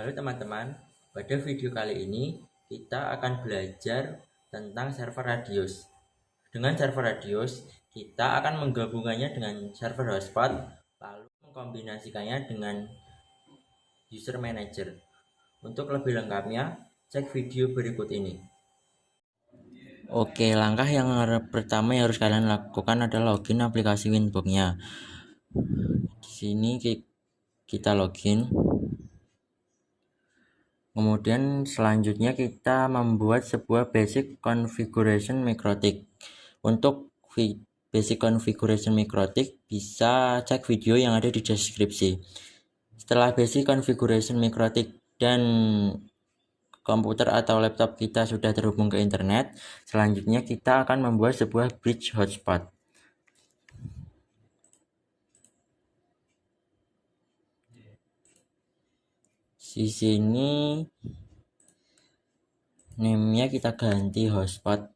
Halo teman-teman, pada video kali ini kita akan belajar tentang server Radius. Dengan server Radius, kita akan menggabungkannya dengan server hotspot, lalu mengkombinasikannya dengan user manager. Untuk lebih lengkapnya, cek video berikut ini. Oke, langkah yang pertama yang harus kalian lakukan adalah login aplikasi Winbox-nya. Di sini kita login. Kemudian selanjutnya kita membuat sebuah basic configuration MikroTik. Untuk basic configuration MikroTik bisa cek video yang ada di deskripsi. Setelah basic configuration MikroTik dan komputer atau laptop kita sudah terhubung ke internet, selanjutnya kita akan membuat sebuah bridge hotspot. Di sini name-nya kita ganti hotspot.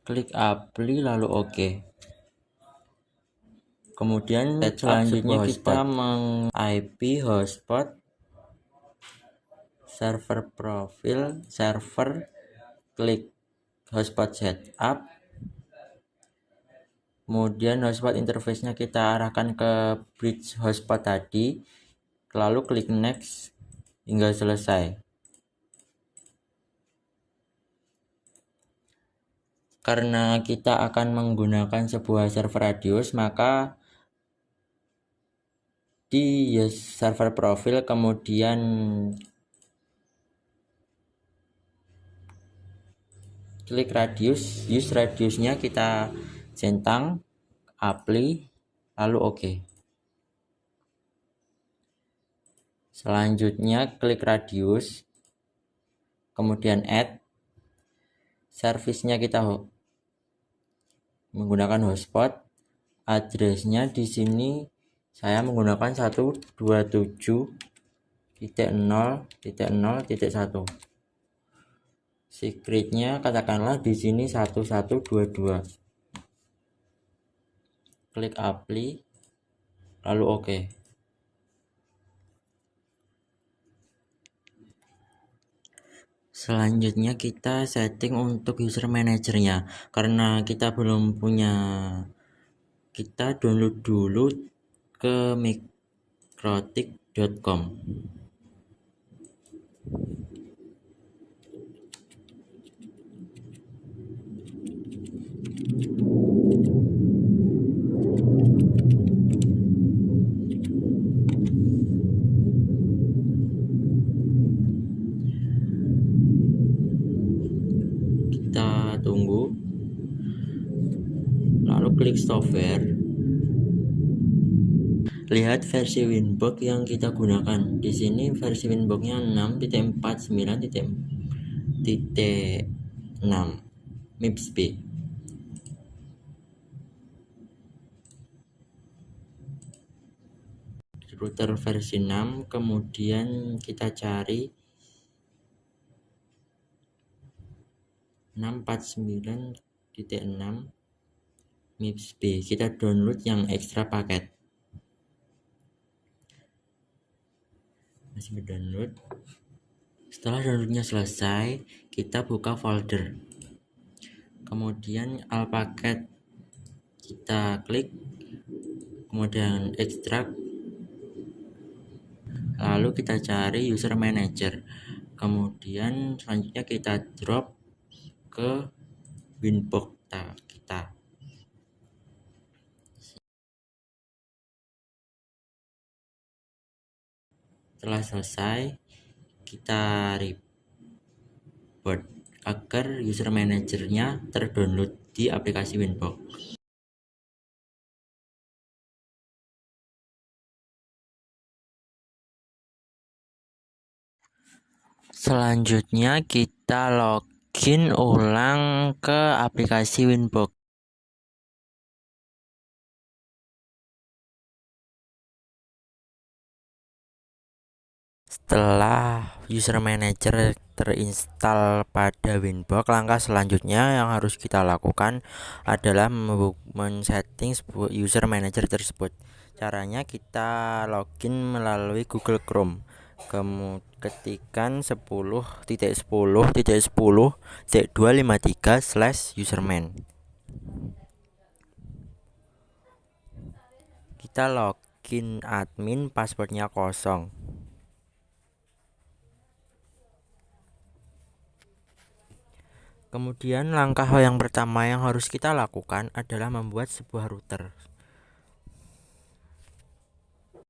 Klik apply lalu oke. Kemudian selanjutnya kita IP hotspot, server profil, server, klik hotspot setup. Kemudian hotspot interface-nya kita arahkan ke bridge hotspot tadi, lalu klik next hingga selesai. Karena kita akan menggunakan sebuah server Radius, maka di server profil kemudian klik radius, use radiusnya kita centang, apply, lalu oke. Selanjutnya klik radius, kemudian add, service-nya kita menggunakan hotspot, address-nya di sini saya menggunakan 127.0.0.1. Secret-nya katakanlah di sini 1122. Klik apply, lalu oke. Selanjutnya kita setting untuk user manajernya. Karena kita belum punya, kita download dulu ke mikrotik.com. Kita tunggu, lalu klik software. Lihat versi Winbox yang kita gunakan. Di sini versi Winbox-nya 6.49.6 MIPS B. Router versi 6, kemudian kita cari 649.6 MIPS B. Kita download yang ekstra paket. Masih mendownload. Setelah downloadnya selesai, kita buka folder. Kemudian paket kita klik, kemudian ekstrak, lalu kita cari user manager. Kemudian selanjutnya kita drop ke Winbox kita. Setelah selesai, kita report agar user manajernya terdownload di aplikasi Winbox. Selanjutnya kita login ulang ke aplikasi Winbox. Setelah user manager terinstall pada Winbox, langkah selanjutnya yang harus kita lakukan adalah men-setting sebuah user manager tersebut. Caranya kita login melalui Google Chrome. Kemudian ketikkan 10.10.10.253/userman. Kita login admin, passwordnya kosong. Kemudian langkah yang pertama yang harus kita lakukan adalah membuat sebuah router.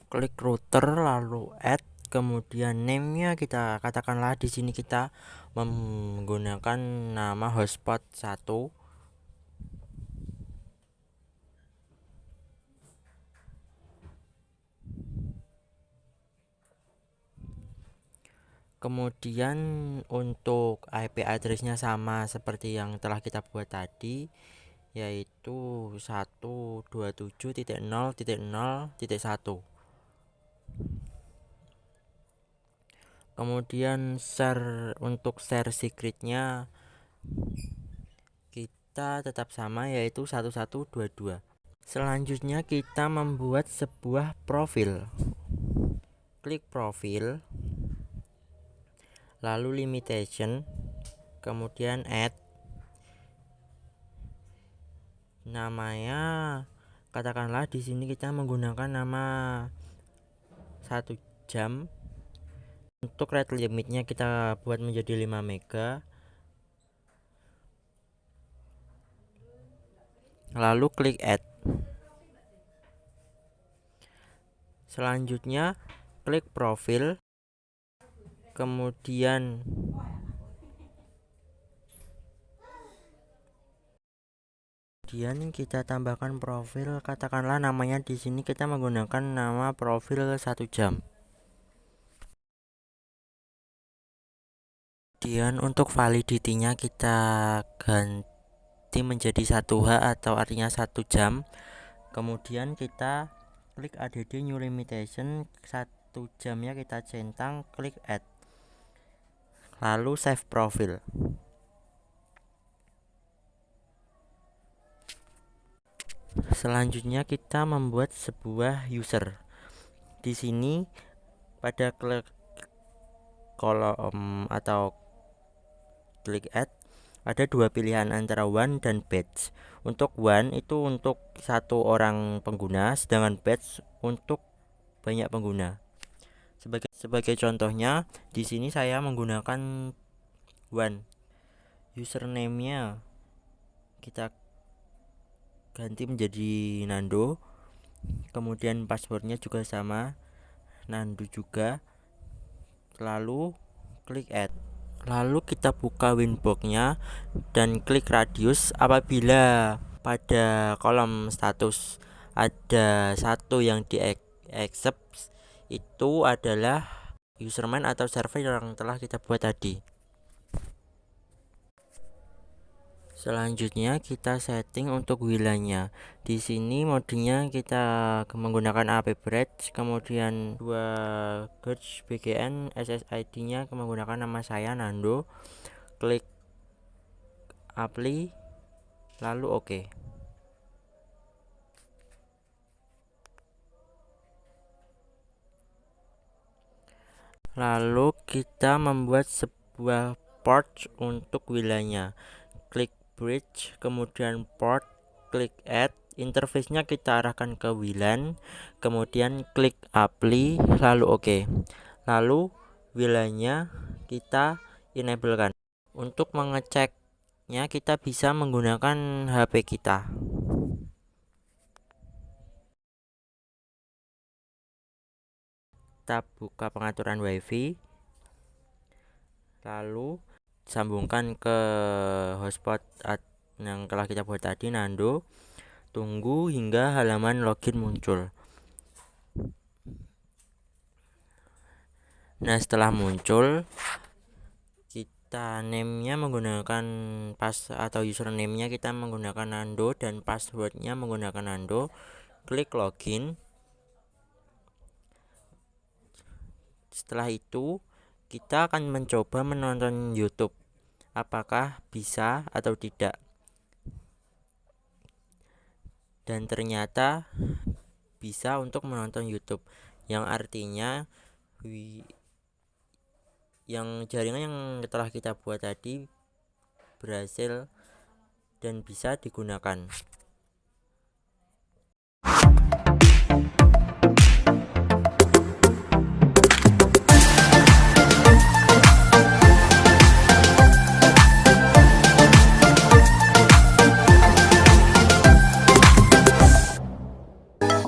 Klik router lalu add, kemudian name-nya kita katakanlah di sini kita menggunakan nama hotspot 1. Kemudian untuk IP address-nya sama seperti yang telah kita buat tadi, yaitu 127.0.0.1. Kemudian untuk share secretnya kita tetap sama, yaitu 1122. Selanjutnya kita membuat sebuah profil. Klik profil, lalu limitation, kemudian add, namanya katakanlah di sini kita menggunakan nama 1 jam. Untuk rate limitnya kita buat menjadi 5 mega. Lalu klik add. Selanjutnya klik profil, kemudian kita tambahkan profil, katakanlah namanya di sini kita menggunakan nama profil 1 jam. Kemudian untuk validity-nya kita ganti menjadi 1H atau artinya 1 jam. Kemudian kita klik add new limitation, 1 jamnya kita centang, klik add, lalu save profil. Selanjutnya kita membuat sebuah user. Di sini pada klik kolom atau klik add ada dua pilihan antara one dan batch. Untuk one itu untuk satu orang pengguna, sedangkan batch untuk banyak pengguna. Sebagai contohnya, di sini saya menggunakan one. Username-nya kita ganti menjadi Nando. Kemudian passwordnya juga sama, Nando juga. Lalu klik add. Lalu kita buka Winbox-nya dan klik radius. Apabila pada kolom status ada satu yang di accept, itu adalah userman atau server yang telah kita buat tadi. Selanjutnya kita setting untuk wilayahnya. Di sini modenya kita menggunakan AP Bridge, kemudian 2 GHz BGN, SSID-nya menggunakan nama saya Nando. Klik apply, lalu OK. Lalu kita membuat sebuah port untuk wilayahnya. Klik bridge, kemudian port, klik add. Interface-nya kita arahkan ke WLAN, kemudian klik apply, lalu OK. Lalu wilayahnya kita enablekan. Untuk mengeceknya kita bisa menggunakan HP kita. Kita buka pengaturan WiFi, lalu sambungkan ke hotspot yang telah kita buat tadi, Nando. Tunggu hingga halaman login muncul. Nah, setelah muncul, kita name-nya menggunakan atau username-nya kita menggunakan Nando dan password-nya menggunakan Nando. Klik login. Setelah itu kita akan mencoba menonton YouTube, apakah bisa atau tidak. Dan ternyata bisa untuk menonton YouTube, yang artinya yang jaringan yang telah kita buat tadi berhasil dan bisa digunakan.